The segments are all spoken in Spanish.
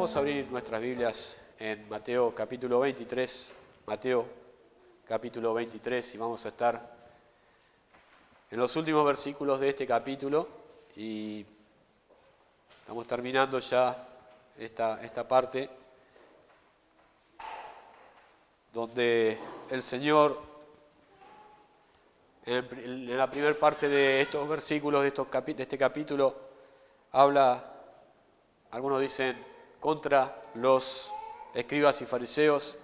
Vamos a abrir nuestras Biblias en Mateo capítulo 23. Mateo capítulo 23 y vamos a estar en los últimos versículos de este capítulo y estamos terminando ya esta parte donde el Señor en la primera parte de estos versículos de este capítulo habla, algunos dicen, contra los escribas y fariseos,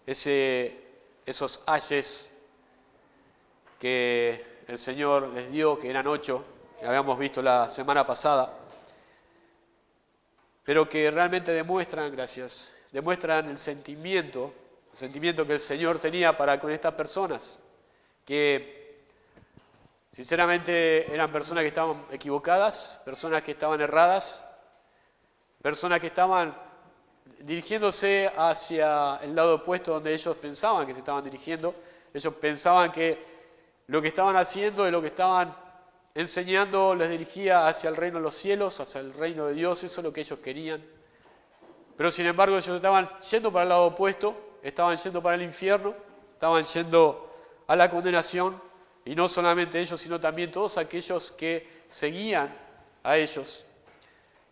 esos ayes que el Señor les dio, que eran 8, que habíamos visto la semana pasada, pero que realmente demuestran el sentimiento que el Señor tenía para con estas personas, que sinceramente eran personas que estaban equivocadas, personas que estaban erradas, personas que estaban dirigiéndose hacia el lado opuesto donde ellos pensaban que se estaban dirigiendo. Ellos pensaban que lo que estaban haciendo y lo que estaban enseñando les dirigía hacia el reino de los cielos, hacia el reino de Dios, eso es lo que ellos querían. Pero sin embargo ellos estaban yendo para el lado opuesto, estaban yendo para el infierno, estaban yendo a la condenación, y no solamente ellos, sino también todos aquellos que seguían a ellos.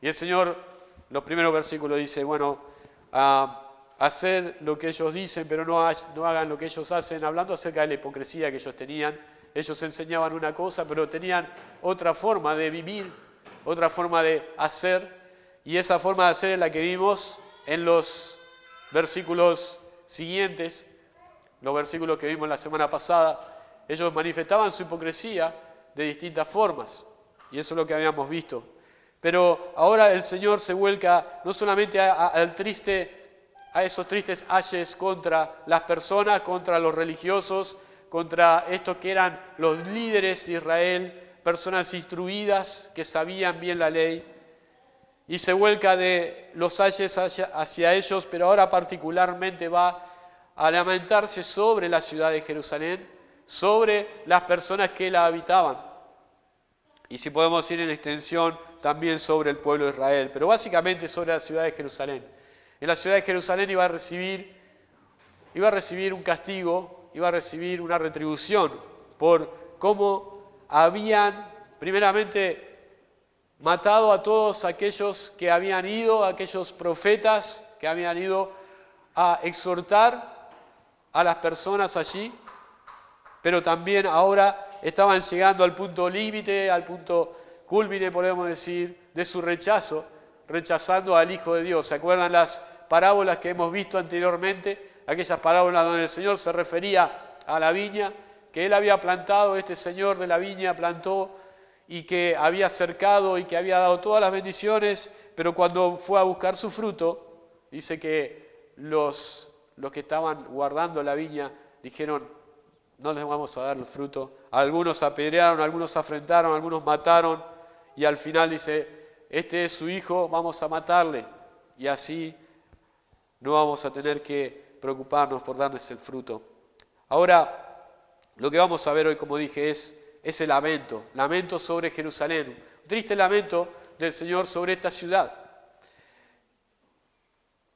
Y el Señor, los primeros versículos dice, haced lo que ellos dicen, pero no hagan lo que ellos hacen, hablando acerca de la hipocresía que ellos tenían. Ellos enseñaban una cosa, pero tenían otra forma de vivir, otra forma de hacer, y esa forma de hacer es la que vimos en los versículos siguientes, los versículos que vimos la semana pasada. Ellos manifestaban su hipocresía de distintas formas, y eso es lo que habíamos visto. Pero ahora el Señor se vuelca no solamente a esos tristes ayes contra las personas, contra los religiosos, contra estos que eran los líderes de Israel, personas instruidas que sabían bien la ley, y se vuelca de los ayes hacia ellos, pero ahora particularmente va a lamentarse sobre la ciudad de Jerusalén, sobre las personas que la habitaban, y si podemos ir en extensión, también sobre el pueblo de Israel, pero básicamente sobre la ciudad de Jerusalén. En la ciudad de Jerusalén iba a recibir un castigo, iba a recibir una retribución por cómo habían primeramente matado a todos aquellos que habían ido, aquellos profetas que habían ido a exhortar a las personas allí, pero también ahora estaban llegando al punto límite, al punto culmine, podemos decir, de su rechazo, rechazando al Hijo de Dios. ¿Se acuerdan las parábolas que hemos visto anteriormente? Aquellas parábolas donde el Señor se refería a la viña, que Él había plantado, este Señor de la viña plantó, y que había cercado y que había dado todas las bendiciones, pero cuando fue a buscar su fruto, dice que los que estaban guardando la viña dijeron, no les vamos a dar el fruto. Algunos apedrearon, algunos afrentaron, algunos mataron, y al final dice, este es su hijo, vamos a matarle, y así no vamos a tener que preocuparnos por darles el fruto. Ahora, lo que vamos a ver hoy, como dije, es el lamento sobre Jerusalén, un triste lamento del Señor sobre esta ciudad.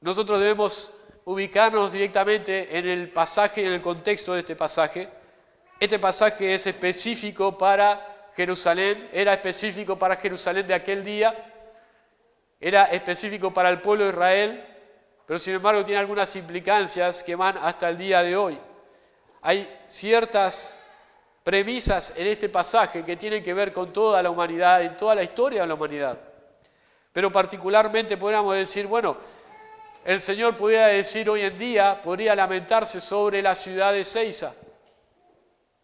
Nosotros debemos ubicarnos directamente en el pasaje, en el contexto de este pasaje. Este pasaje es específico para Jerusalén, era específico para Jerusalén de aquel día, era específico para el pueblo de Israel, pero sin embargo tiene algunas implicancias que van hasta el día de hoy. Hay ciertas premisas en este pasaje que tienen que ver con toda la humanidad, en toda la historia de la humanidad. Pero particularmente podríamos decir, el Señor podría decir hoy en día, podría lamentarse sobre la ciudad de Seiza,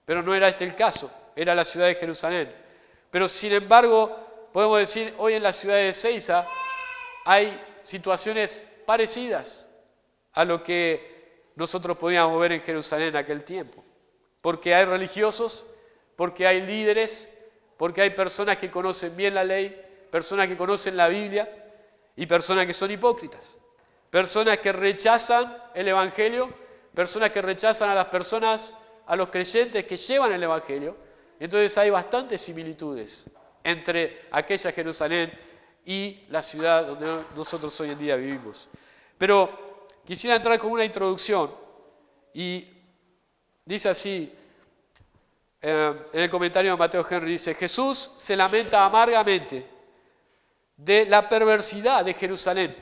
pero no era este el caso, era la ciudad de Jerusalén. Pero sin embargo, podemos decir, hoy en la ciudad de Seiza hay situaciones parecidas a lo que nosotros podíamos ver en Jerusalén en aquel tiempo. Porque hay religiosos, porque hay líderes, porque hay personas que conocen bien la ley, personas que conocen la Biblia y personas que son hipócritas. Personas que rechazan el Evangelio, personas que rechazan a las personas, a los creyentes que llevan el Evangelio. Entonces hay bastantes similitudes entre aquella Jerusalén y la ciudad donde nosotros hoy en día vivimos. Pero quisiera entrar con una introducción y dice así, en el comentario de Mateo Henry, dice: Jesús se lamenta amargamente de la perversidad de Jerusalén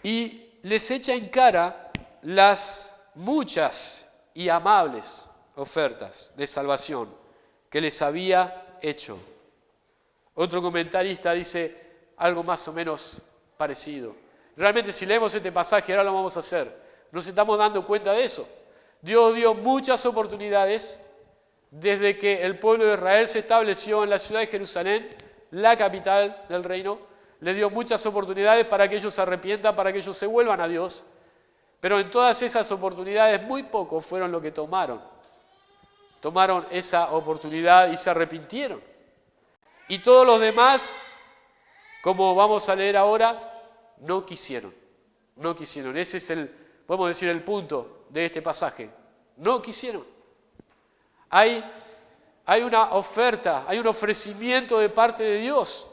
y les echa en cara las muchas y amables ofertas de salvación que les había hecho. Otro comentarista dice algo más o menos parecido. Realmente, si leemos este pasaje, ahora lo vamos a hacer, nos estamos dando cuenta de eso. Dios dio muchas oportunidades desde que el pueblo de Israel se estableció en la ciudad de Jerusalén, la capital del reino. Le dio muchas oportunidades para que ellos se arrepientan, para que ellos se vuelvan a Dios. Pero en todas esas oportunidades, muy pocos fueron lo que tomaron. Tomaron esa oportunidad y se arrepintieron. Y todos los demás, como vamos a leer ahora, no quisieron. No quisieron. Ese es podemos decir, el punto de este pasaje. No quisieron. Hay una oferta, hay un ofrecimiento de parte de Dios.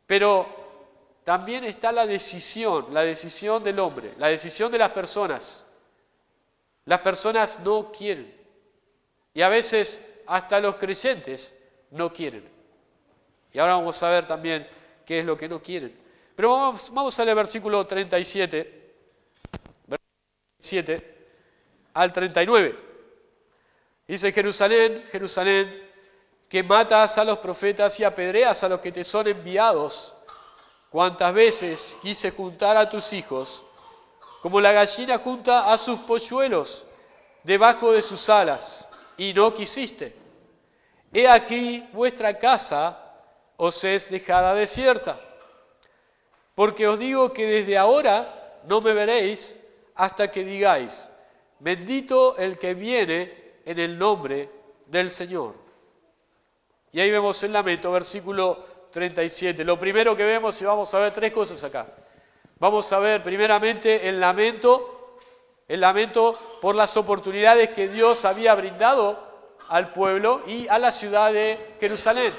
Pero también está la decisión del hombre, la decisión de las personas. Las personas no quieren. Y a veces hasta los creyentes no quieren. Y ahora vamos a ver también qué es lo que no quieren. Pero vamos a leer versículo 37 al 39. Dice: Jerusalén, Jerusalén, que matas a los profetas y apedreas a los que te son enviados. Cuántas veces quise juntar a tus hijos, como la gallina junta a sus polluelos debajo de sus alas, y no quisiste. He aquí vuestra casa os es dejada desierta. Porque os digo que desde ahora no me veréis hasta que digáis: bendito el que viene en el nombre del Señor. Y ahí vemos el lamento, versículo 37. Lo primero que vemos, y vamos a ver tres cosas acá. Vamos a ver primeramente el lamento por las oportunidades que Dios había brindado al pueblo y a la ciudad de Jerusalén.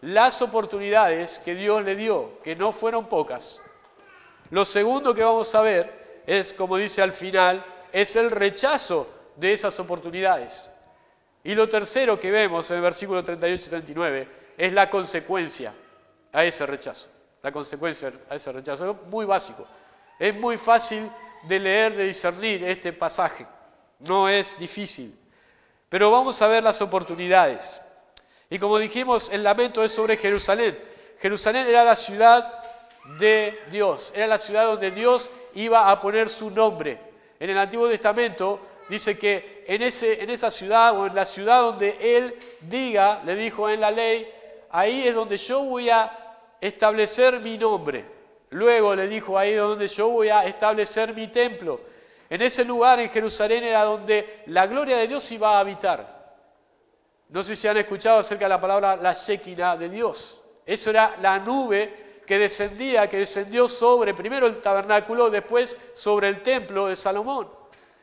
Las oportunidades que Dios le dio, que no fueron pocas. Lo segundo que vamos a ver es, como dice al final, es el rechazo de esas oportunidades. Y lo tercero que vemos en el versículo 38 y 39 es la consecuencia a ese rechazo. La consecuencia a ese rechazo es muy básico. Es muy fácil de leer, de discernir este pasaje. No es difícil. Pero vamos a ver las oportunidades. Y como dijimos, el lamento es sobre Jerusalén. Jerusalén era la ciudad de Dios. Era la ciudad donde Dios iba a poner su nombre. En el Antiguo Testamento dice que en esa ciudad, o en la ciudad donde Él diga, le dijo en la ley, ahí es donde yo voy a establecer mi nombre. Luego le dijo, ahí es donde yo voy a establecer mi templo. En ese lugar, en Jerusalén, era donde la gloria de Dios iba a habitar. No sé si han escuchado acerca de la palabra la Shekinah de Dios. Eso era la nube que descendió sobre primero el tabernáculo, después sobre el templo de Salomón.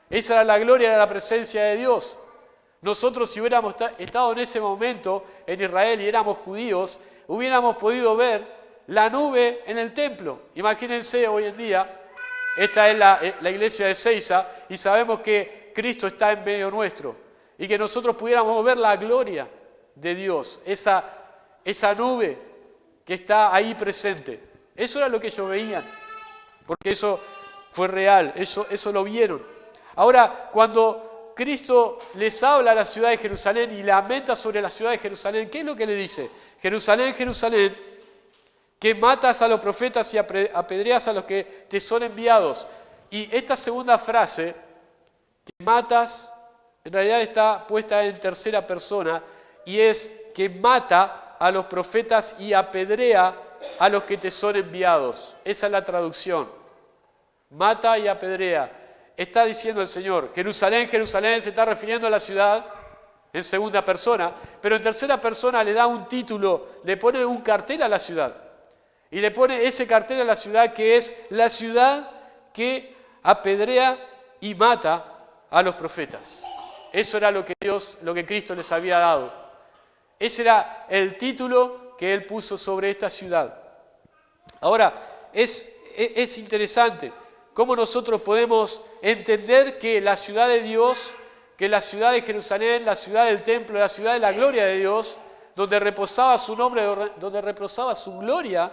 Esa era la gloria de la presencia de Dios. Nosotros, si hubiéramos estado en ese momento en Israel y éramos judíos, hubiéramos podido ver la nube en el templo. Imagínense hoy en día, esta es la iglesia de Seiza y sabemos que Cristo está en medio nuestro. Y que nosotros pudiéramos ver la gloria de Dios, esa nube que está ahí presente. Eso era lo que ellos veían, porque eso fue real, eso lo vieron. Ahora, cuando Cristo les habla a la ciudad de Jerusalén y lamenta sobre la ciudad de Jerusalén, ¿qué es lo que le dice? Jerusalén, Jerusalén, que matas a los profetas y apedreas a los que te son enviados. Y esta segunda frase, que matas, en realidad está puesta en tercera persona y es que mata a los profetas y apedrea a los que te son enviados. Esa es la traducción. Mata y apedrea. Está diciendo el Señor, Jerusalén, Jerusalén, se está refiriendo a la ciudad en segunda persona, pero en tercera persona le da un título, le pone un cartel a la ciudad. Y le pone ese cartel a la ciudad que es la ciudad que apedrea y mata a los profetas. Eso era lo que Cristo les había dado. Ese era el título que Él puso sobre esta ciudad. Ahora, es interesante cómo nosotros podemos entender que la ciudad de Dios, que la ciudad de Jerusalén, la ciudad del templo, la ciudad de la gloria de Dios, donde reposaba su nombre, donde reposaba su gloria,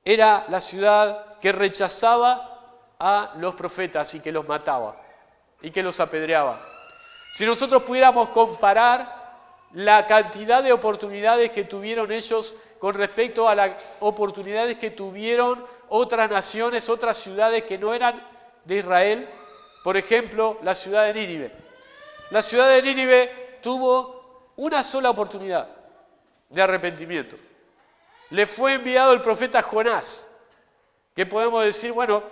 era la ciudad que rechazaba a los profetas y que los mataba y que los apedreaba. Si nosotros pudiéramos comparar la cantidad de oportunidades que tuvieron ellos con respecto a las oportunidades que tuvieron otras naciones, otras ciudades que no eran de Israel, por ejemplo, la ciudad de Nínive. La ciudad de Nínive tuvo una sola oportunidad de arrepentimiento. Le fue enviado el profeta Jonás, que podemos decir, bueno,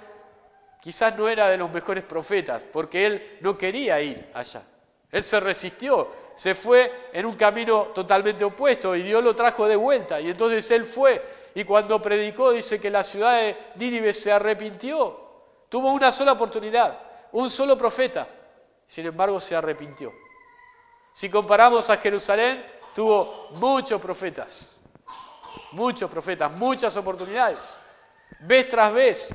quizás no era de los mejores profetas, porque él no quería ir allá. Él se resistió, se fue en un camino totalmente opuesto y Dios lo trajo de vuelta. Y entonces él fue y cuando predicó dice que la ciudad de Nínive se arrepintió. Tuvo una sola oportunidad, un solo profeta. Sin embargo se arrepintió. Si comparamos a Jerusalén, tuvo muchos profetas, muchas oportunidades. Vez tras vez,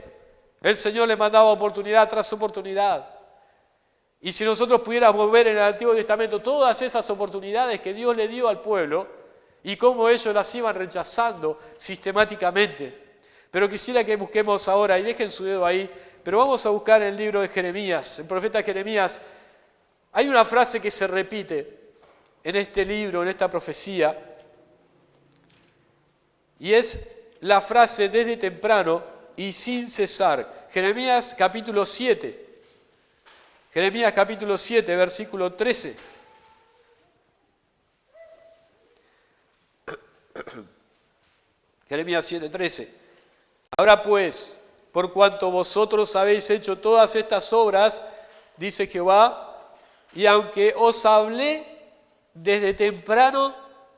el Señor le mandaba oportunidad tras oportunidad. Y si nosotros pudiéramos ver en el Antiguo Testamento todas esas oportunidades que Dios le dio al pueblo y cómo ellos las iban rechazando sistemáticamente. Pero quisiera que busquemos ahora, y dejen su dedo ahí, pero vamos a buscar en el libro de Jeremías, el profeta Jeremías. Hay una frase que se repite en este libro, en esta profecía, y es la frase desde temprano y sin cesar. Jeremías capítulo 7. Jeremías capítulo 7, versículo 13. Jeremías 7, 13. Ahora pues, por cuanto vosotros habéis hecho todas estas obras, dice Jehová, y aunque os hablé desde temprano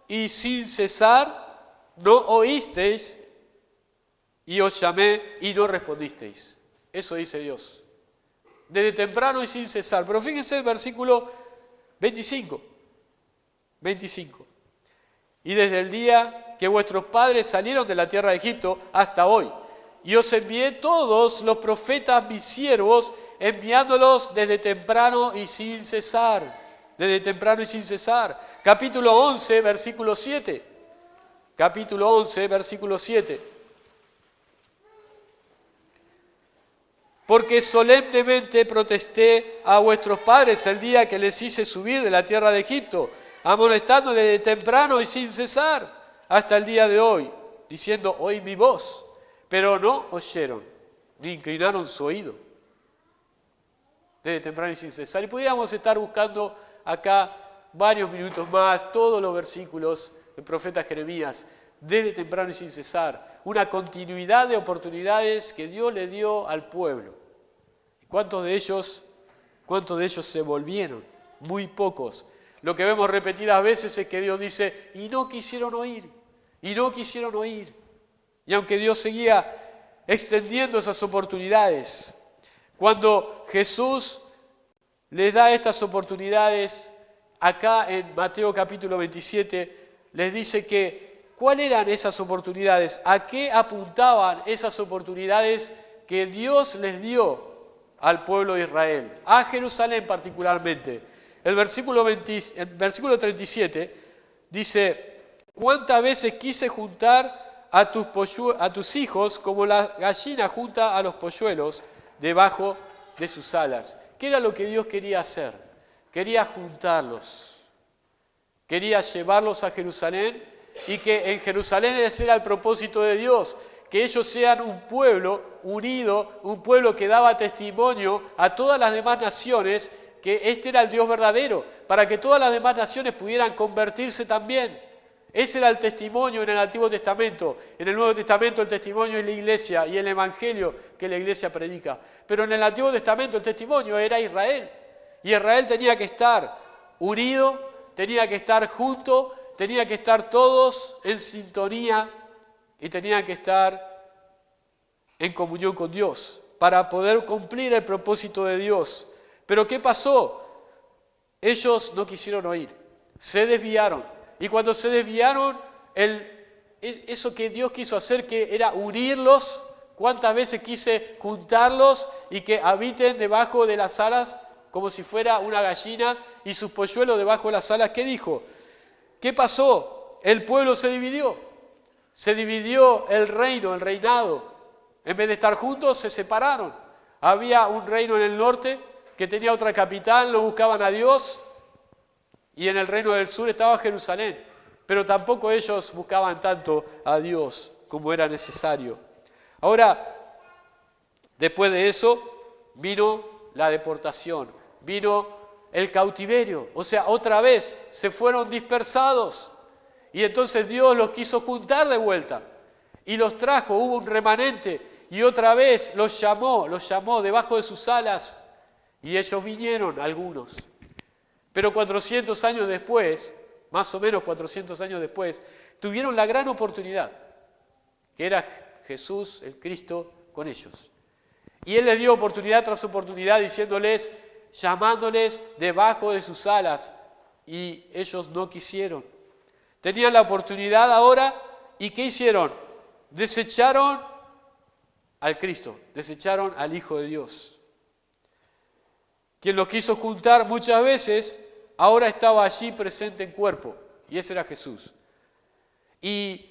y sin cesar, no oísteis, y os llamé y no respondisteis. Eso dice Dios. Desde temprano y sin cesar. Pero fíjense el versículo 25. Y desde el día que vuestros padres salieron de la tierra de Egipto hasta hoy, y os envié todos los profetas mis siervos, enviándolos desde temprano y sin cesar. Desde temprano y sin cesar. Capítulo 11, versículo 7. Capítulo 11, versículo 7. Porque solemnemente protesté a vuestros padres el día que les hice subir de la tierra de Egipto, amonestándoles de temprano y sin cesar, hasta el día de hoy, diciendo, oí mi voz, pero no oyeron, ni inclinaron su oído. Desde temprano y sin cesar. Y pudiéramos estar buscando acá varios minutos más, todos los versículos del profeta Jeremías, desde temprano y sin cesar. Una continuidad de oportunidades que Dios le dio al pueblo. ¿Cuántos de ellos se volvieron? Muy pocos. Lo que vemos repetidas veces es que Dios dice, y no quisieron oír, y no quisieron oír. Y aunque Dios seguía extendiendo esas oportunidades, cuando Jesús les da estas oportunidades, acá en Mateo capítulo 27, les dice que ¿cuáles eran esas oportunidades? ¿A qué apuntaban esas oportunidades que Dios les dio al pueblo de Israel? A Jerusalén particularmente. El versículo 37 dice, ¿cuántas veces quise juntar a tus hijos como la gallina junta a los polluelos debajo de sus alas? ¿Qué era lo que Dios quería hacer? Quería juntarlos. Quería llevarlos a Jerusalén. Y que en Jerusalén ese era el propósito de Dios, que ellos sean un pueblo unido, un pueblo que daba testimonio a todas las demás naciones que este era el Dios verdadero, para que todas las demás naciones pudieran convertirse también. Ese era el testimonio en el Antiguo Testamento. En el Nuevo Testamento el testimonio es la iglesia y el evangelio que la iglesia predica. Pero en el Antiguo Testamento el testimonio era Israel. Y Israel tenía que estar unido, tenía que estar junto, tenía que estar todos en sintonía y tenían que estar en comunión con Dios para poder cumplir el propósito de Dios. Pero ¿qué pasó? Ellos no quisieron oír, se desviaron. Y cuando se desviaron, el eso que Dios quiso hacer, que era unirlos. ¿Cuántas veces quise juntarlos y que habiten debajo de las alas como si fuera una gallina y sus polluelos debajo de las alas? ¿Qué dijo? ¿Qué pasó? El pueblo se dividió. Se dividió el reino, el reinado. En vez de estar juntos, se separaron. Había un reino en el norte que tenía otra capital, no buscaban a Dios. Y en el reino del sur estaba Jerusalén. Pero tampoco ellos buscaban tanto a Dios como era necesario. Ahora, después de eso, vino la deportación, vino el cautiverio. O sea, otra vez se fueron dispersados. Y entonces Dios los quiso juntar de vuelta. Y los trajo, hubo un remanente. Y otra vez los llamó debajo de sus alas. Y ellos vinieron, algunos. Pero 400 años después, más o menos 400 años después, tuvieron la gran oportunidad, que era Jesús, el Cristo, con ellos. Y Él les dio oportunidad tras oportunidad, diciéndoles, llamándoles debajo de sus alas, y ellos no quisieron. Tenían la oportunidad ahora, ¿y qué hicieron? Desecharon al Cristo, desecharon al Hijo de Dios. Quien los quiso juntar muchas veces, ahora estaba allí presente en cuerpo, y ese era Jesús. Y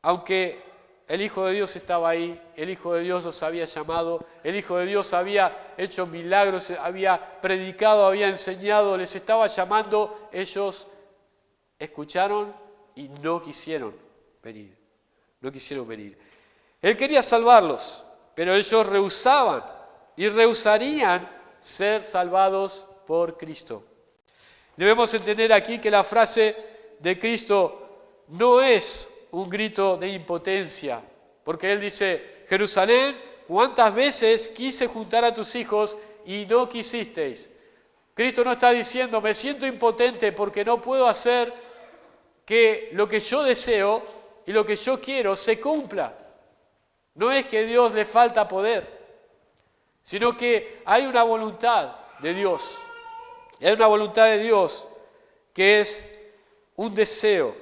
aunque el Hijo de Dios estaba ahí, el Hijo de Dios los había llamado, el Hijo de Dios había hecho milagros, había predicado, había enseñado, les estaba llamando, ellos escucharon y no quisieron venir, no quisieron venir. Él quería salvarlos, pero ellos rehusaban y rehusarían ser salvados por Cristo. Debemos entender aquí que la frase de Cristo no es un grito de impotencia, porque Él dice, Jerusalén, ¿cuántas veces quise juntar a tus hijos y no quisisteis? Cristo no está diciendo, me siento impotente porque no puedo hacer que lo que yo deseo y lo que yo quiero se cumpla. No es que a Dios le falta poder, sino que hay una voluntad de Dios. Y hay una voluntad de Dios que es un deseo.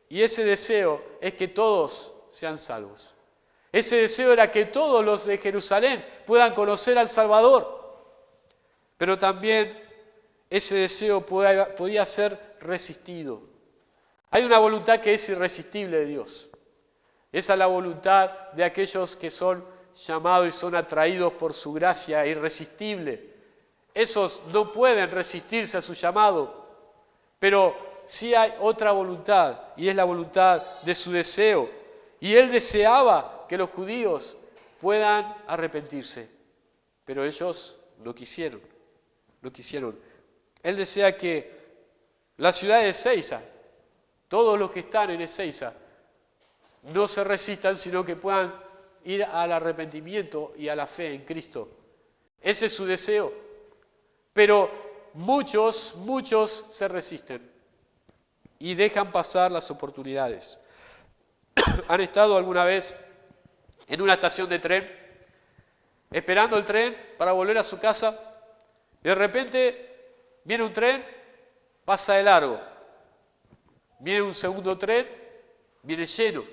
Y ese deseo es que todos sean salvos. Ese deseo era que todos los de Jerusalén puedan conocer al Salvador. Pero también ese deseo podía ser resistido. Hay una voluntad que es irresistible de Dios. Esa es la voluntad de aquellos que son llamados y son atraídos por su gracia irresistible. Esos no pueden resistirse a su llamado, pero sí hay otra voluntad, y es la voluntad de su deseo. Y Él deseaba que los judíos puedan arrepentirse, pero ellos no quisieron, no quisieron. Él desea que la ciudad de Ezeiza, todos los que están en Ezeiza, no se resistan, sino que puedan ir al arrepentimiento y a la fe en Cristo. Ese es su deseo. Pero muchos se resisten y dejan pasar las oportunidades. ¿Han estado alguna vez en una estación de tren, esperando el tren para volver a su casa? Y de repente viene un tren, pasa de largo. Viene un segundo tren, viene lleno.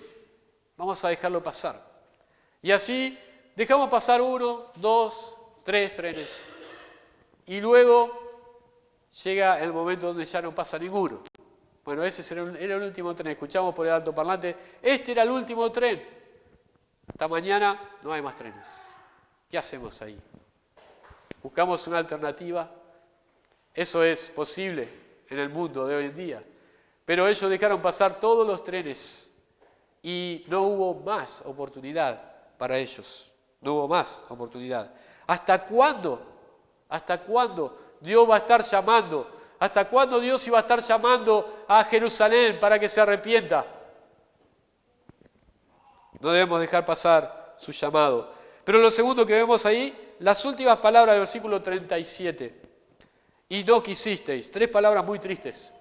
Vamos a dejarlo pasar. Y así dejamos pasar 1, 2, 3 trenes. Y luego llega el momento donde ya no pasa ninguno. Bueno, ese era el último tren. Escuchamos por el altoparlante, este era el último tren. Hasta mañana no hay más trenes. ¿Qué hacemos ahí? ¿Buscamos una alternativa? Eso es posible en el mundo de hoy en día. Pero ellos dejaron pasar todos los trenes y no hubo más oportunidad para ellos. No hubo más oportunidad. ¿Hasta cuándo? ¿Hasta cuándo Dios va a estar llamando? ¿Hasta cuándo Dios iba a estar llamando a Jerusalén para que se arrepienta? No debemos dejar pasar su llamado. Pero lo segundo que vemos ahí, las últimas palabras del versículo 37. Y no quisisteis. 3 palabras muy tristes.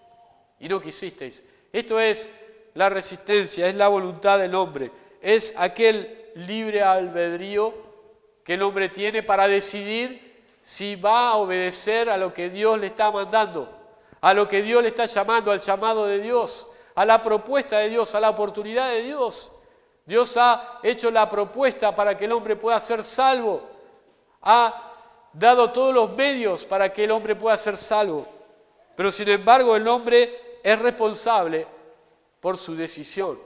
Y no quisisteis. Esto es la resistencia, es la voluntad del hombre. Es aquel libre albedrío que el hombre tiene para decidir si va a obedecer a lo que Dios le está mandando, a lo que Dios le está llamando, al llamado de Dios, a la propuesta de Dios, a la oportunidad de Dios. Dios ha hecho la propuesta para que el hombre pueda ser salvo. Ha dado todos los medios para que el hombre pueda ser salvo. Pero sin embargo el hombre es responsable por su decisión.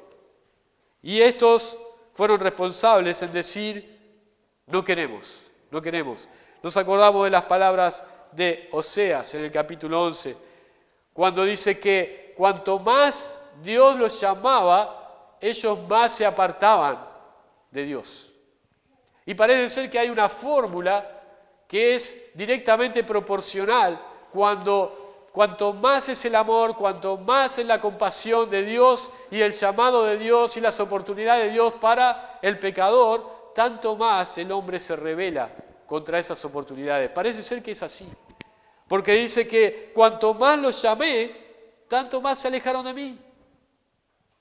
Y estos fueron responsables en decir, no queremos, no queremos. Nos acordamos de las palabras de Oseas en el capítulo 11, cuando dice que cuanto más Dios los llamaba, ellos más se apartaban de Dios. Y parece ser que hay una fórmula que es directamente proporcional cuanto más es el amor, cuanto más es la compasión de Dios y el llamado de Dios y las oportunidades de Dios para el pecador, tanto más el hombre se rebela contra esas oportunidades. Parece ser que es así. Porque dice que cuanto más los llamé, tanto más se alejaron de mí.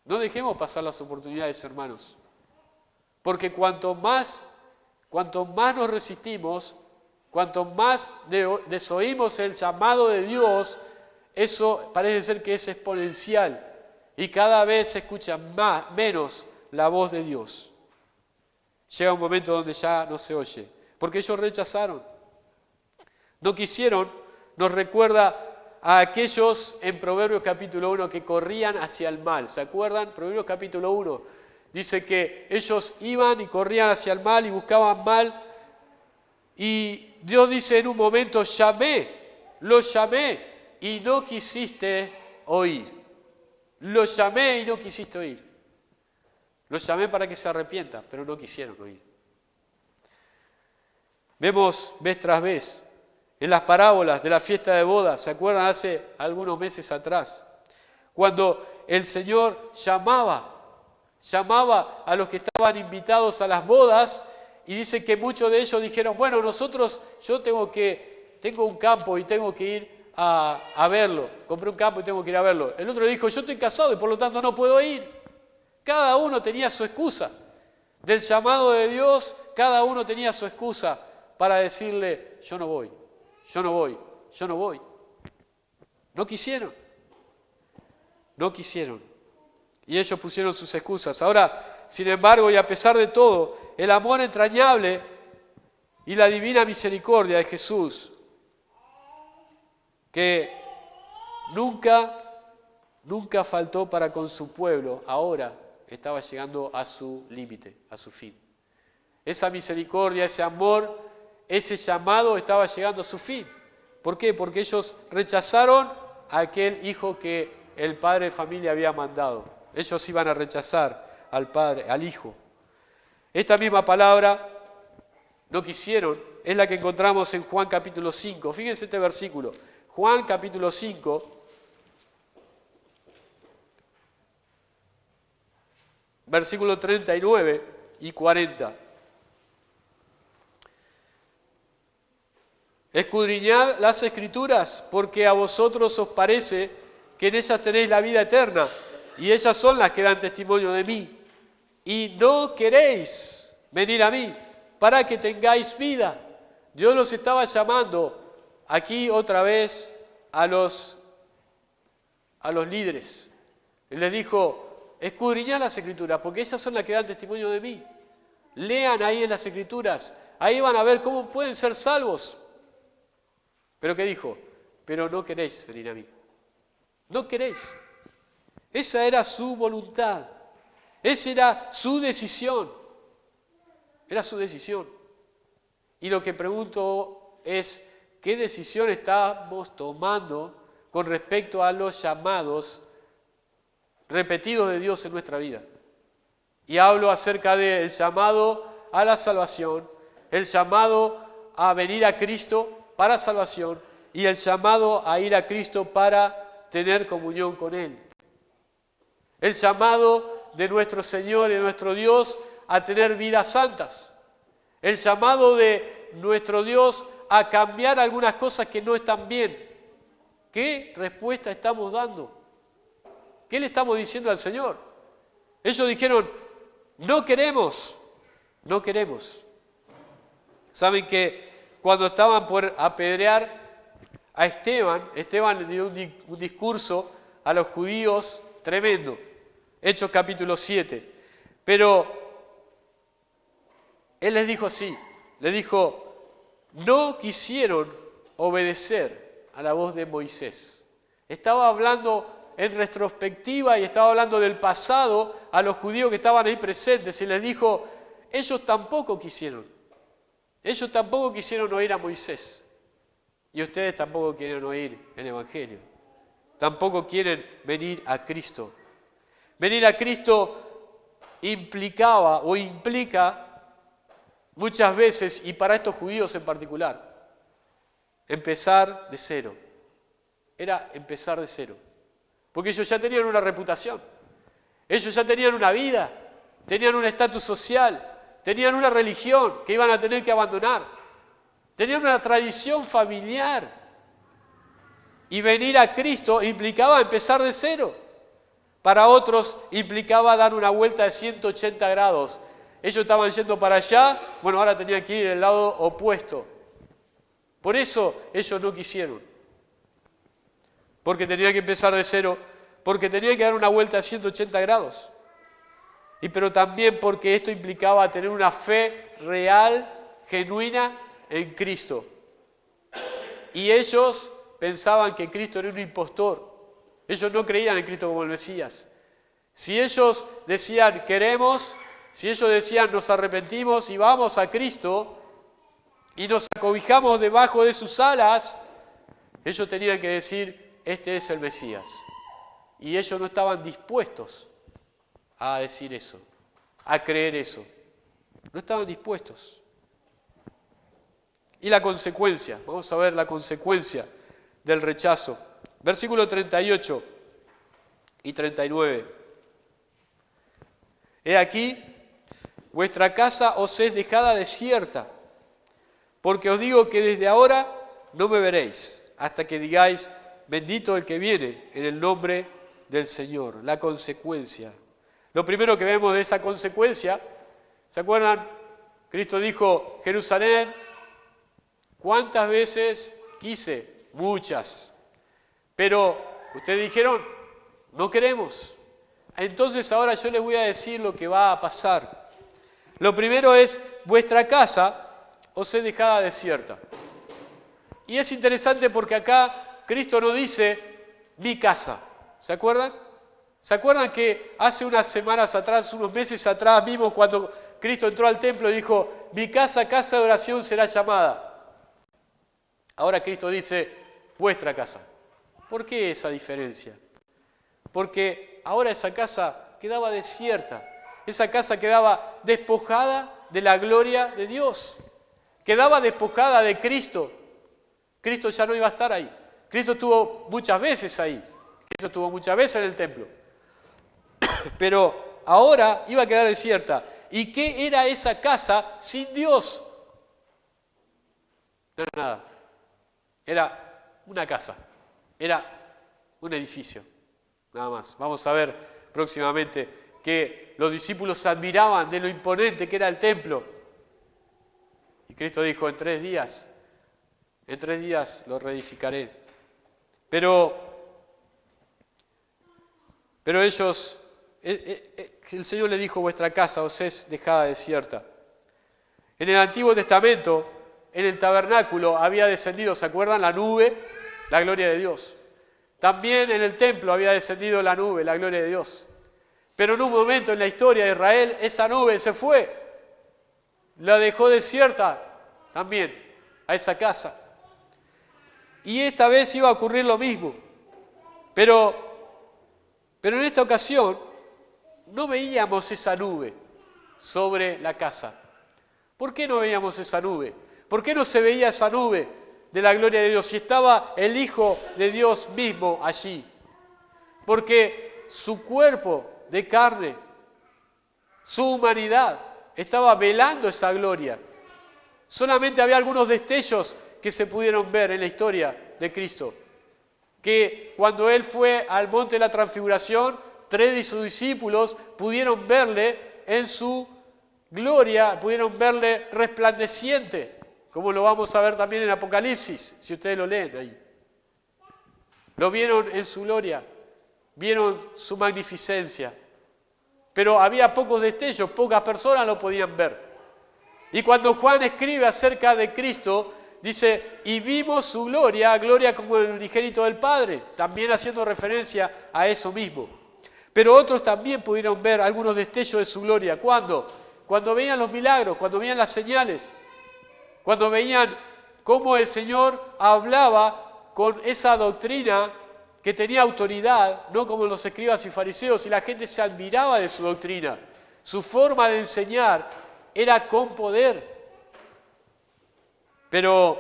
No dejemos pasar las oportunidades, hermanos. Porque cuanto más nos resistimos, cuanto más desoímos el llamado de Dios, eso parece ser que es exponencial. Y cada vez se escucha menos la voz de Dios. Llega un momento donde ya no se oye. Porque ellos rechazaron. No quisieron, nos recuerda a aquellos en Proverbios capítulo 1 que corrían hacia el mal. ¿Se acuerdan? Proverbios capítulo 1 dice que ellos iban y corrían hacia el mal y buscaban mal. Y Dios dice en un momento, los llamé y no quisiste oír. Los llamé y no quisiste oír. Los llamé para que se arrepientan, pero no quisieron oír. Vemos vez tras vez en las parábolas de la fiesta de bodas, ¿se acuerdan hace algunos meses atrás? Cuando el Señor llamaba a los que estaban invitados a las bodas y dice que muchos de ellos dijeron, bueno, yo tengo un campo y tengo que ir a verlo, compré un campo y tengo que ir a verlo. El otro dijo, yo estoy casado y por lo tanto no puedo ir. Cada uno tenía su excusa. Del llamado de Dios, cada uno tenía su excusa para decirle, yo no voy. No quisieron. Y ellos pusieron sus excusas. Ahora, sin embargo, y a pesar de todo, el amor entrañable y la divina misericordia de Jesús, que nunca faltó para con su pueblo, ahora estaba llegando a su límite, a su fin. Esa misericordia, ese amor, ese llamado estaba llegando a su fin. ¿Por qué? Porque ellos rechazaron a aquel hijo que el padre de familia había mandado. Ellos iban a rechazar al padre, al hijo. Esta misma palabra, no quisieron, es la que encontramos en Juan capítulo 5. Fíjense este versículo. Juan capítulo 5, versículo 39 y 40. Escudriñad las Escrituras, porque a vosotros os parece que en ellas tenéis la vida eterna, y ellas son las que dan testimonio de mí. Y no queréis venir a mí para que tengáis vida. Dios los estaba llamando aquí otra vez a los líderes. Él les dijo, escudriñad las Escrituras, porque ellas son las que dan testimonio de mí. Lean ahí en las Escrituras, ahí van a ver cómo pueden ser salvos. ¿Pero qué dijo? Pero no queréis venir a mí. No queréis. Esa era su voluntad. Esa era su decisión. Era su decisión. Y lo que pregunto es, ¿qué decisión estamos tomando con respecto a los llamados repetidos de Dios en nuestra vida? Y hablo acerca del llamado a la salvación, el llamado a venir a Cristo para salvación y el llamado a ir a Cristo para tener comunión con Él. El llamado de nuestro Señor y de nuestro Dios a tener vidas santas. El llamado de nuestro Dios a cambiar algunas cosas que no están bien. ¿Qué respuesta estamos dando? ¿Qué le estamos diciendo al Señor? Ellos dijeron, no queremos. ¿Saben que cuando estaban por apedrear a Esteban le dio un discurso a los judíos tremendo. Hechos capítulo 7. Pero Él les dijo así, les dijo, no quisieron obedecer a la voz de Moisés. Estaba hablando en retrospectiva y estaba hablando del pasado a los judíos que estaban ahí presentes y les dijo, ellos tampoco quisieron oír a Moisés y ustedes tampoco quieren oír el Evangelio, tampoco quieren venir a Cristo. Venir a Cristo implicaba o implica muchas veces, y para estos judíos en particular, empezar de cero. Era empezar de cero. Porque ellos ya tenían una reputación, ellos ya tenían una vida, tenían un estatus social, tenían una religión que iban a tener que abandonar, tenían una tradición familiar. Y venir a Cristo implicaba empezar de cero. Para otros implicaba dar una vuelta de 180 grados. Ellos estaban yendo para allá, bueno, ahora tenían que ir al lado opuesto. Por eso ellos no quisieron. Porque tenían que empezar de cero, porque tenían que dar una vuelta de 180 grados. Pero también porque esto implicaba tener una fe real, genuina en Cristo. Y ellos pensaban que Cristo era un impostor. Ellos no creían en Cristo como el Mesías. Si ellos decían queremos, si ellos decían nos arrepentimos y vamos a Cristo y nos acobijamos debajo de sus alas, ellos tenían que decir este es el Mesías. Y ellos no estaban dispuestos a decir eso, a creer eso. No estaban dispuestos. Y la consecuencia, vamos a ver la consecuencia del rechazo. Versículo 38 y 39. He aquí, vuestra casa os es dejada desierta, porque os digo que desde ahora no me veréis, hasta que digáis, bendito el que viene en el nombre del Señor. La consecuencia. Lo primero que vemos de esa consecuencia, ¿se acuerdan? Cristo dijo, Jerusalén, ¿cuántas veces quise? Muchas. Pero ustedes dijeron, no queremos. Entonces ahora yo les voy a decir lo que va a pasar. Lo primero es, vuestra casa os es dejada desierta. Y es interesante porque acá Cristo no dice, mi casa. ¿Se acuerdan? ¿Se acuerdan que hace unas semanas atrás, unos meses atrás, vimos cuando Cristo entró al templo y dijo, mi casa, casa de oración será llamada? Ahora Cristo dice, vuestra casa. ¿Por qué esa diferencia? Porque ahora esa casa quedaba desierta, esa casa quedaba despojada de la gloria de Dios, quedaba despojada de Cristo. Cristo ya no iba a estar ahí. Cristo estuvo muchas veces ahí, Cristo estuvo muchas veces en el templo, pero ahora iba a quedar desierta. ¿Y qué era esa casa sin Dios? No era nada, era una casa. Era un edificio, nada más. Vamos a ver próximamente que los discípulos se admiraban de lo imponente que era el templo. Y Cristo dijo, en 3 días lo reedificaré. Pero ellos, el Señor le dijo, vuestra casa os es dejada desierta. En el Antiguo Testamento, en el tabernáculo había descendido, ¿se acuerdan? La nube, la gloria de Dios. También en el templo había descendido la nube, la gloria de Dios. Pero en un momento en la historia de Israel, esa nube se fue. La dejó desierta también a esa casa. Y esta vez iba a ocurrir lo mismo. Pero en esta ocasión no veíamos esa nube sobre la casa. ¿Por qué no veíamos esa nube? ¿Por qué no se veía esa nube de la gloria de Dios si estaba el Hijo de Dios mismo allí? Porque su cuerpo de carne, su humanidad, estaba velando esa gloria. Solamente había algunos destellos que se pudieron ver en la historia de Cristo. Que cuando Él fue al monte de la transfiguración, 3 de sus discípulos pudieron verle en su gloria, pudieron verle resplandeciente. Como lo vamos a ver también en Apocalipsis, si ustedes lo leen ahí. Lo vieron en su gloria. vieron su magnificencia. Pero había pocos destellos, pocas personas lo podían ver. Y cuando Juan escribe acerca de Cristo, dice, y vimos su gloria, gloria como el unigénito del Padre, también haciendo referencia a eso mismo. Pero otros también pudieron ver algunos destellos de su gloria. ¿Cuándo? Cuando veían los milagros, cuando veían las señales, cuando veían cómo el Señor hablaba con esa doctrina que tenía autoridad, no como los escribas y fariseos, y la gente se admiraba de su doctrina. Su forma de enseñar era con poder. Pero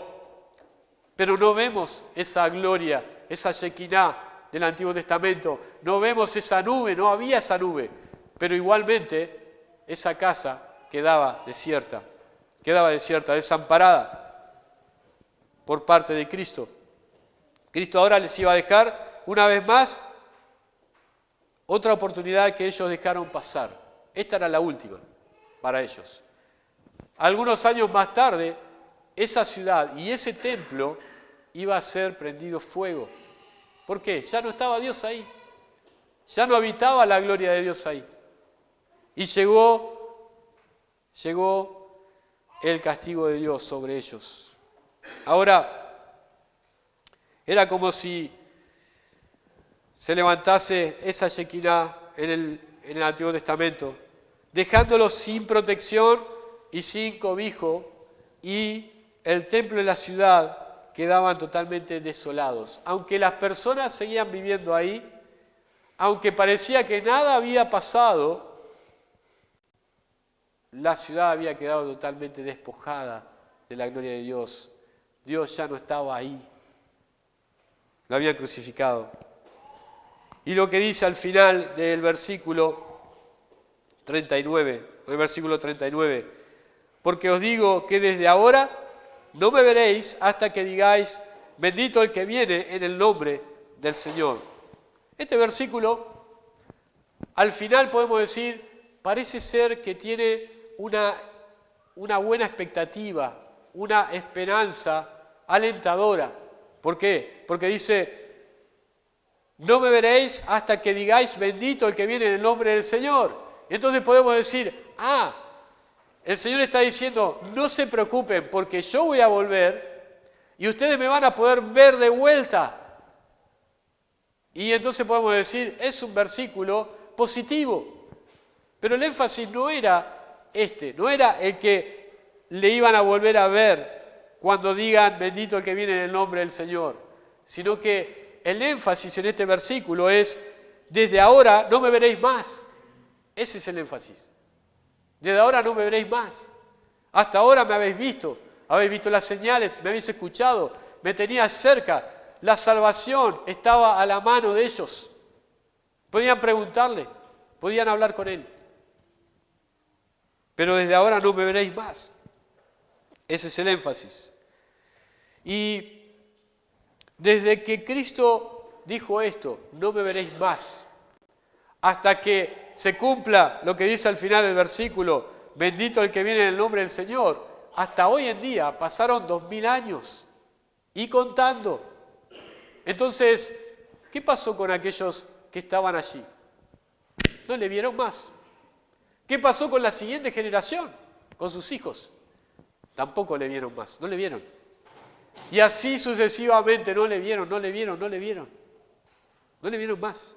no vemos esa gloria, esa Shekinah del Antiguo Testamento. No vemos esa nube, no había esa nube. Pero igualmente esa casa quedaba desierta, desamparada por parte de Cristo. Cristo ahora les iba a dejar una vez más otra oportunidad que ellos dejaron pasar. Esta era la última para ellos. Algunos años más tarde, esa ciudad y ese templo iba a ser prendido fuego. ¿Por qué? Ya no estaba Dios ahí. Ya no habitaba la gloria de Dios ahí. Y llegó el castigo de Dios sobre ellos. Ahora, era como si se levantase esa Shekinah en el Antiguo Testamento, dejándolos sin protección y sin cobijo, y el templo y la ciudad quedaban totalmente desolados. Aunque las personas seguían viviendo ahí, aunque parecía que nada había pasado, la ciudad había quedado totalmente despojada de la gloria de Dios. Dios ya no estaba ahí. Lo habían crucificado. Y lo que dice al final del versículo 39, porque os digo que desde ahora no me veréis hasta que digáis, bendito el que viene en el nombre del Señor. Este versículo, al final podemos decir, parece ser que tiene una buena expectativa, una esperanza alentadora. ¿Por qué? Porque dice, no me veréis hasta que digáis, bendito el que viene en el nombre del Señor. Entonces podemos decir, el Señor está diciendo, no se preocupen porque yo voy a volver y ustedes me van a poder ver de vuelta. Y entonces podemos decir, es un versículo positivo. Pero el énfasis no era no era el que le iban a volver a ver cuando digan, bendito el que viene en el nombre del Señor, sino que el énfasis en este versículo es, desde ahora no me veréis más. Ese es el énfasis. Desde ahora no me veréis más. Hasta ahora me habéis visto las señales, me habéis escuchado, me tenías cerca. La salvación estaba a la mano de ellos. Podían preguntarle, podían hablar con él. Pero desde ahora no me veréis más. Ese es el énfasis. Y desde que Cristo dijo esto, no me veréis más, hasta que se cumpla lo que dice al final del versículo, bendito el que viene en el nombre del Señor, hasta hoy en día pasaron 2000 años y contando. Entonces, ¿qué pasó con aquellos que estaban allí? No le vieron más. ¿Qué pasó con la siguiente generación? Con sus hijos. Tampoco le vieron más, no le vieron. Y así sucesivamente, no le vieron más.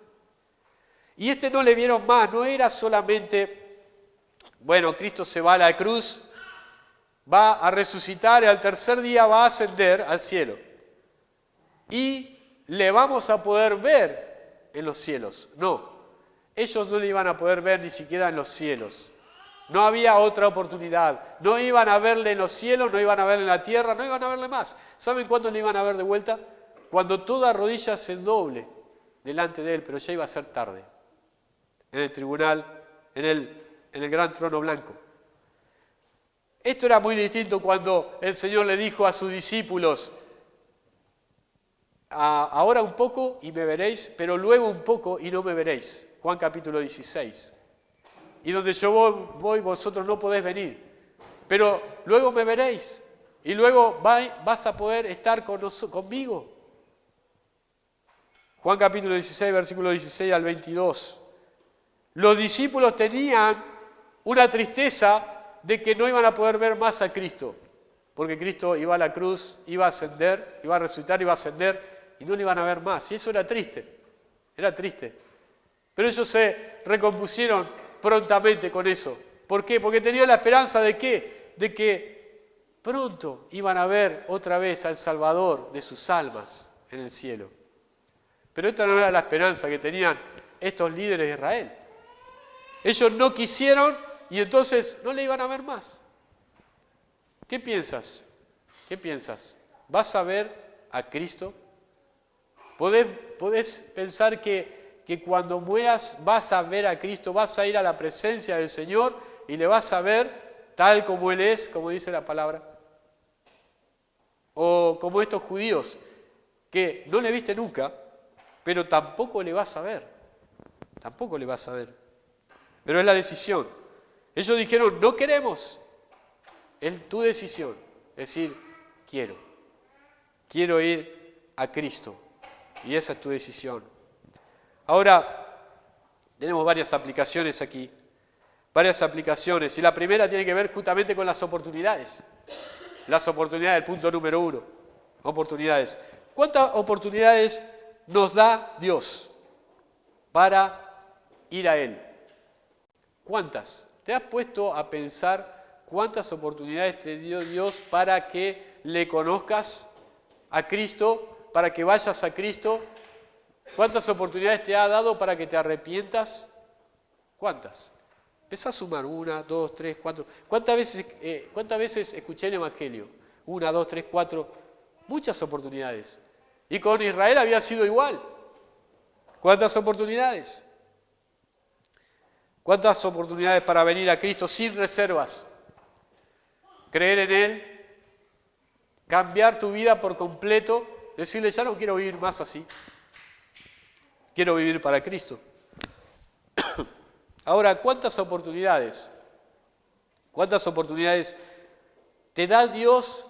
Y no le vieron más, no era solamente, bueno, Cristo se va a la cruz, va a resucitar y al tercer día va a ascender al cielo. Y le vamos a poder ver en los cielos. No, ellos no le iban a poder ver ni siquiera en los cielos. No había otra oportunidad. No iban a verle en los cielos, no iban a verle en la tierra, no iban a verle más. ¿Saben cuándo le iban a ver de vuelta? Cuando toda rodilla se doble delante de él, pero ya iba a ser tarde. En el tribunal, en el gran trono blanco. Esto era muy distinto cuando el Señor le dijo a sus discípulos, ahora un poco y me veréis, pero luego un poco y no me veréis. Juan capítulo 16. Y donde yo voy, vosotros no podéis venir. Pero luego me veréis. Y luego vas a poder estar conmigo. Juan capítulo 16, versículo 16 al 22. Los discípulos tenían una tristeza de que no iban a poder ver más a Cristo, porque Cristo iba a la cruz, iba a ascender, iba a resucitar, iba a ascender, y no le iban a ver más. Y eso era triste, era triste. Pero ellos se recompusieron prontamente con eso. ¿Por qué? Porque tenían la esperanza de ¿qué? De que pronto iban a ver otra vez al Salvador de sus almas en el cielo. Pero esta no era la esperanza que tenían estos líderes de Israel. Ellos no quisieron y entonces no le iban a ver más. ¿Qué piensas? ¿Qué piensas? ¿Vas a ver a Cristo? ¿Podés pensar que cuando mueras vas a ver a Cristo, vas a ir a la presencia del Señor y le vas a ver tal como Él es, como dice la palabra? O como estos judíos que no le viste nunca, pero tampoco le vas a ver. Tampoco le vas a ver. Pero es la decisión. Ellos dijeron, no queremos. Es tu decisión. Decir, quiero ir a Cristo. Y esa es tu decisión. Ahora, tenemos varias aplicaciones aquí. Varias aplicaciones. Y la primera tiene que ver justamente con las oportunidades. Las oportunidades, el punto número 1. Oportunidades. ¿Cuántas oportunidades nos da Dios para ir a Él? ¿Cuántas? ¿Te has puesto a pensar cuántas oportunidades te dio Dios para que le conozcas a Cristo, para que vayas a Cristo? ¿Cuántas oportunidades te ha dado para que te arrepientas? ¿Cuántas? Empezá a sumar 1, 2, 3, 4. ¿Cuántas veces escuché el Evangelio? 1, 2, 3, 4. Muchas oportunidades. Y con Israel había sido igual. ¿Cuántas oportunidades? ¿Cuántas oportunidades para venir a Cristo sin reservas? Creer en Él, cambiar tu vida por completo, decirle, ya no quiero vivir más así. Quiero vivir para Cristo. Ahora, ¿cuántas oportunidades? ¿Cuántas oportunidades te da Dios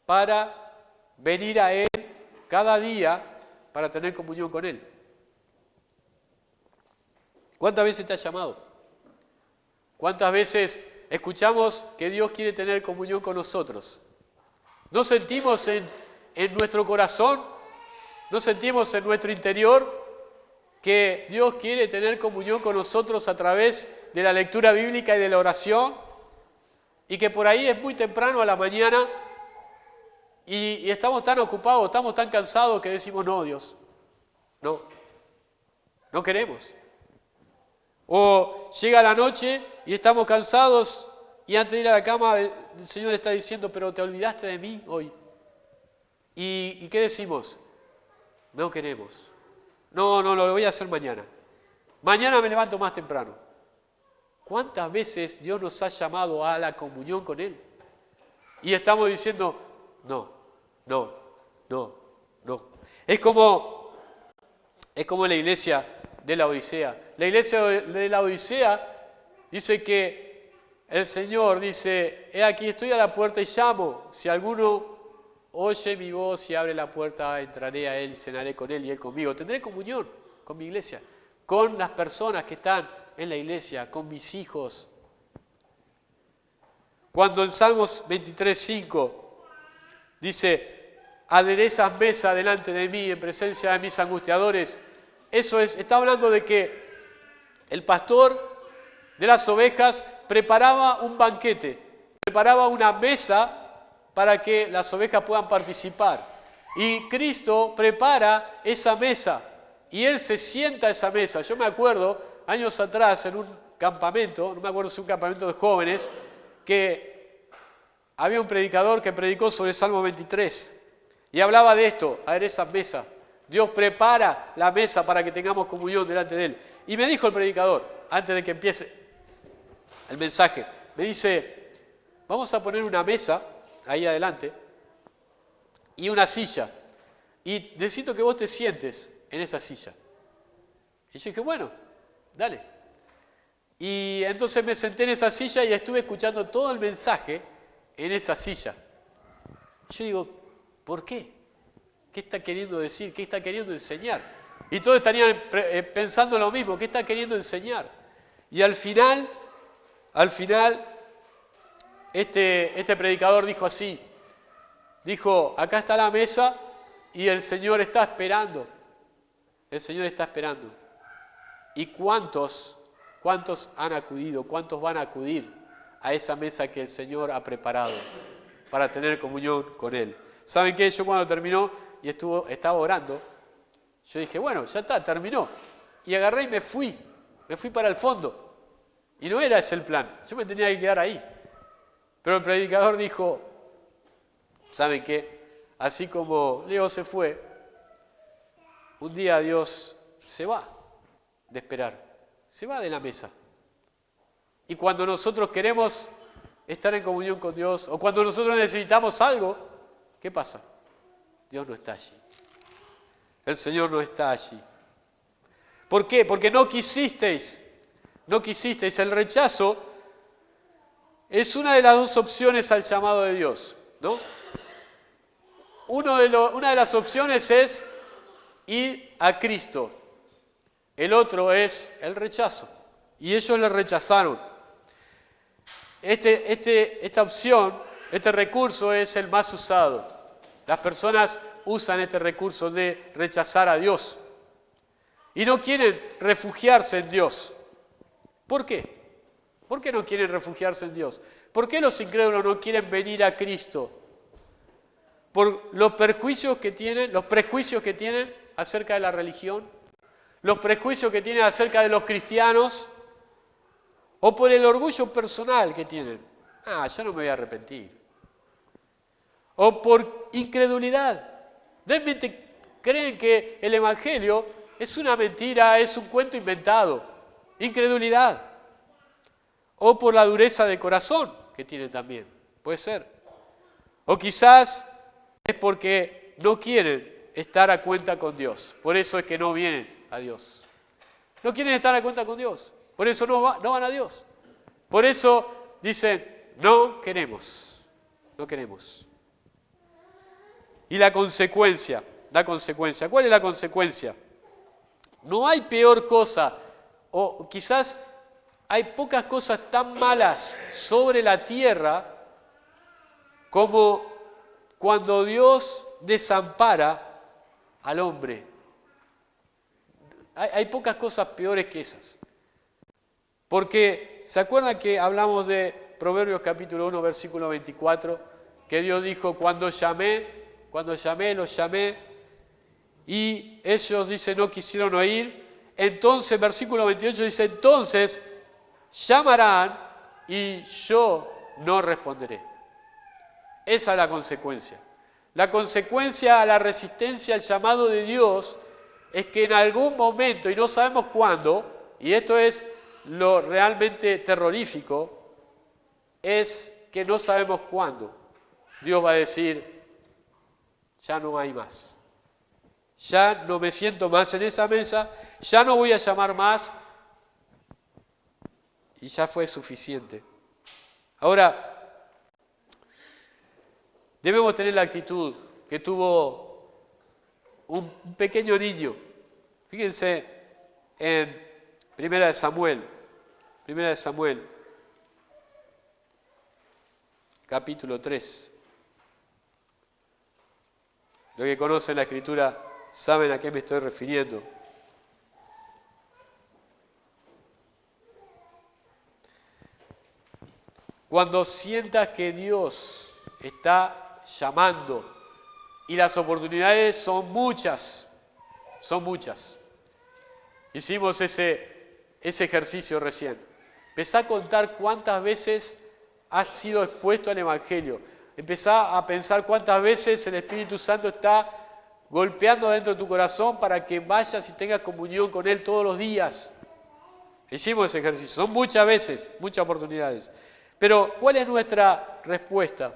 para venir a Él cada día para tener comunión con Él? ¿Cuántas veces te ha llamado? ¿Cuántas veces escuchamos que Dios quiere tener comunión con nosotros? ¿No sentimos en nuestro corazón, no sentimos en nuestro interior que Dios quiere tener comunión con nosotros a través de la lectura bíblica y de la oración? Y que por ahí es muy temprano a la mañana y estamos tan ocupados, estamos tan cansados que decimos, no, Dios, no queremos. O llega la noche y estamos cansados y antes de ir a la cama el Señor está diciendo, pero te olvidaste de mí hoy. ¿Y qué decimos? No queremos. No, lo voy a hacer mañana. Mañana me levanto más temprano. ¿Cuántas veces Dios nos ha llamado a la comunión con Él? Y estamos diciendo, no. Es como la iglesia de la Odisea. La iglesia de la Odisea dice que el Señor dice, he aquí estoy a la puerta y llamo. Si alguno oye mi voz y abre la puerta, entraré a Él y cenaré con Él y Él conmigo. Tendré comunión con mi iglesia, con las personas que están en la iglesia, con mis hijos. Cuando en Salmos 23:5 dice, aderezas mesa delante de mí en presencia de mis angustiadores, está hablando de que el pastor de las ovejas preparaba un banquete, preparaba una mesa para que las ovejas puedan participar. Y Cristo prepara esa mesa y Él se sienta a esa mesa. Yo me acuerdo, años atrás, en un campamento, no me acuerdo si un campamento de jóvenes, que había un predicador que predicó sobre el Salmo 23 y hablaba de esto, aderezas mesa. Dios prepara la mesa para que tengamos comunión delante de Él. Y me dijo el predicador, antes de que empiece el mensaje, me dice, vamos a poner una mesa ahí adelante y una silla. Y necesito que vos te sientes en esa silla. Y yo dije, bueno, dale. Y entonces me senté en esa silla y estuve escuchando todo el mensaje en esa silla. Y yo digo, ¿por qué? ¿Qué está queriendo decir? ¿Qué está queriendo enseñar? Y todos estarían pensando lo mismo, ¿qué está queriendo enseñar? Y al final, este predicador dijo así, dijo, acá está la mesa y el Señor está esperando. El Señor está esperando. ¿Y cuántos han acudido, cuántos van a acudir a esa mesa que el Señor ha preparado para tener comunión con Él? ¿Saben qué? Yo cuando terminó y estaba orando, yo dije, bueno, ya está, terminó. Y agarré y me fui para el fondo. Y no era ese el plan, yo me tenía que quedar ahí. Pero el predicador dijo, ¿saben qué? Así como Leo se fue, un día Dios se va de esperar, se va de la mesa. Y cuando nosotros queremos estar en comunión con Dios, o cuando nosotros necesitamos algo, ¿qué pasa? Dios no está allí. El Señor no está allí. ¿Por qué? Porque no quisisteis. El rechazo es una de las dos opciones al llamado de Dios, ¿no? Una de las opciones es ir a Cristo. El otro es el rechazo. Y ellos le rechazaron. Esta opción, este recurso es el más usado. Las personas usan este recurso de rechazar a Dios. Y no quieren refugiarse en Dios. ¿Por qué? ¿Por qué no quieren refugiarse en Dios? ¿Por qué los incrédulos no quieren venir a Cristo? Por los prejuicios que tienen acerca de la religión, los prejuicios que tienen acerca de los cristianos, o por el orgullo personal que tienen. Yo no me voy a arrepentir. O por incredulidad. Realmente creen que el Evangelio es una mentira, es un cuento inventado. Incredulidad. O por la dureza de corazón que tienen también. Puede ser. O quizás es porque no quieren estar a cuenta con Dios. Por eso es que no vienen a Dios. No quieren estar a cuenta con Dios. Por eso no van a Dios. Por eso dicen, no queremos. No queremos. Y la consecuencia. ¿Cuál es la consecuencia? No hay peor cosa, o quizás hay pocas cosas tan malas sobre la tierra como cuando Dios desampara al hombre. Hay pocas cosas peores que esas. Porque, ¿se acuerdan que hablamos de Proverbios capítulo 1, versículo 24? Que Dios dijo, cuando los llamé, y ellos, dice, no quisieron oír. Entonces, versículo 28 dice, entonces llamarán y yo no responderé. Esa es la consecuencia. La consecuencia a la resistencia al llamado de Dios es que en algún momento, y no sabemos cuándo, y esto es lo realmente terrorífico, es que no sabemos cuándo Dios va a decir, ya no hay más. Ya no me siento más en esa mesa, ya no voy a llamar más y ya fue suficiente. Ahora, debemos tener la actitud que tuvo un pequeño niño. Fíjense en Primera de Samuel, capítulo 3. Los que conocen la Escritura saben a qué me estoy refiriendo. Cuando sientas que Dios está llamando y las oportunidades son muchas. Hicimos ese ejercicio recién. Empezá a contar cuántas veces has sido expuesto al Evangelio. Empezá a pensar cuántas veces el Espíritu Santo está golpeando dentro de tu corazón para que vayas y tengas comunión con Él todos los días. Hicimos ese ejercicio. Son muchas veces, muchas oportunidades. Pero, ¿cuál es nuestra respuesta?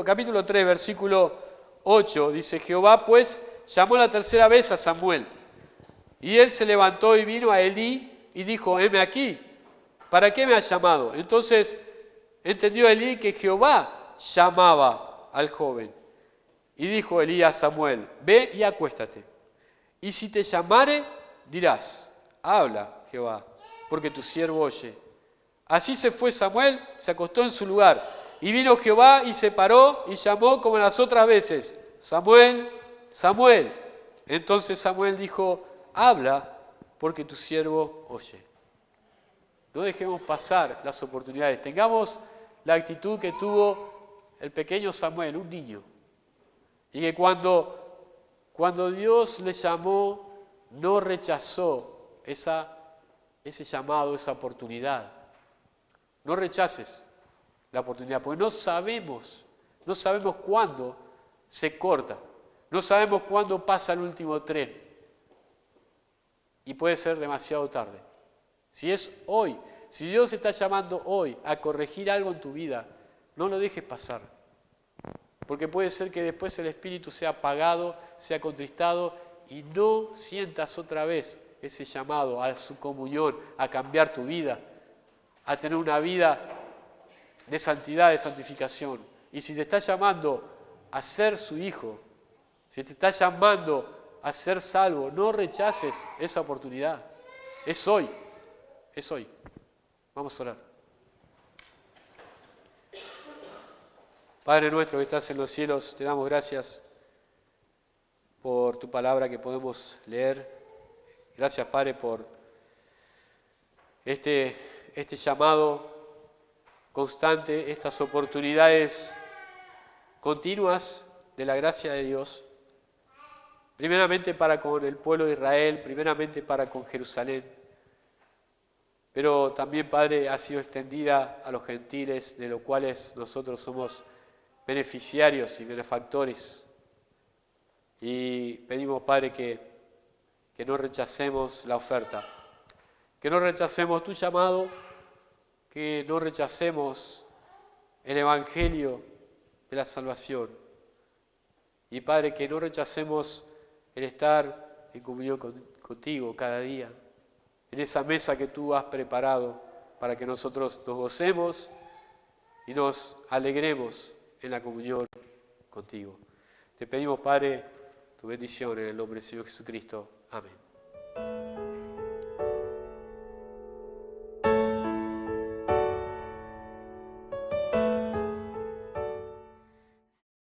Capítulo 3, versículo 8, dice, Jehová pues llamó la tercera vez a Samuel. Y él se levantó y vino a Elí y dijo, heme aquí, ¿para qué me has llamado? Entonces entendió Elí que Jehová llamaba al joven. Y dijo Elí a Samuel, ve y acuéstate. Y si te llamare, dirás, habla, Jehová, porque tu siervo oye. Así se fue Samuel, se acostó en su lugar. Y vino Jehová y se paró y llamó como las otras veces, Samuel, Samuel. Entonces Samuel dijo, habla, porque tu siervo oye. No dejemos pasar las oportunidades. Tengamos la actitud que tuvo el pequeño Samuel, un niño. Y que cuando Dios le llamó, no rechazó ese llamado, esa oportunidad. No rechaces la oportunidad, porque no sabemos cuándo se corta, no sabemos cuándo pasa el último tren. Y puede ser demasiado tarde. Si es hoy, si Dios te está llamando hoy a corregir algo en tu vida, no lo dejes pasar. Porque puede ser que después el espíritu sea apagado, sea contristado y no sientas otra vez ese llamado a su comunión, a cambiar tu vida, a tener una vida de santidad, de santificación. Y si te está llamando a ser su hijo, si te está llamando a ser salvo, no rechaces esa oportunidad. Es hoy, es hoy. Vamos a orar. Padre nuestro que estás en los cielos, te damos gracias por tu palabra que podemos leer. Gracias, Padre, por este llamado constante, estas oportunidades continuas de la gracia de Dios, primeramente para con el pueblo de Israel, primeramente para con Jerusalén, pero también, Padre, ha sido extendida a los gentiles, de los cuales nosotros somos beneficiarios y benefactores. Y pedimos, Padre, que no rechacemos la oferta, que no rechacemos tu llamado, que no rechacemos el Evangelio de la salvación. Y Padre, que no rechacemos el estar en comunión contigo cada día, en esa mesa que tú has preparado para que nosotros nos gocemos y nos alegremos en la comunión contigo. Te pedimos, Padre, tu bendición en el nombre del Señor Jesucristo. Amén.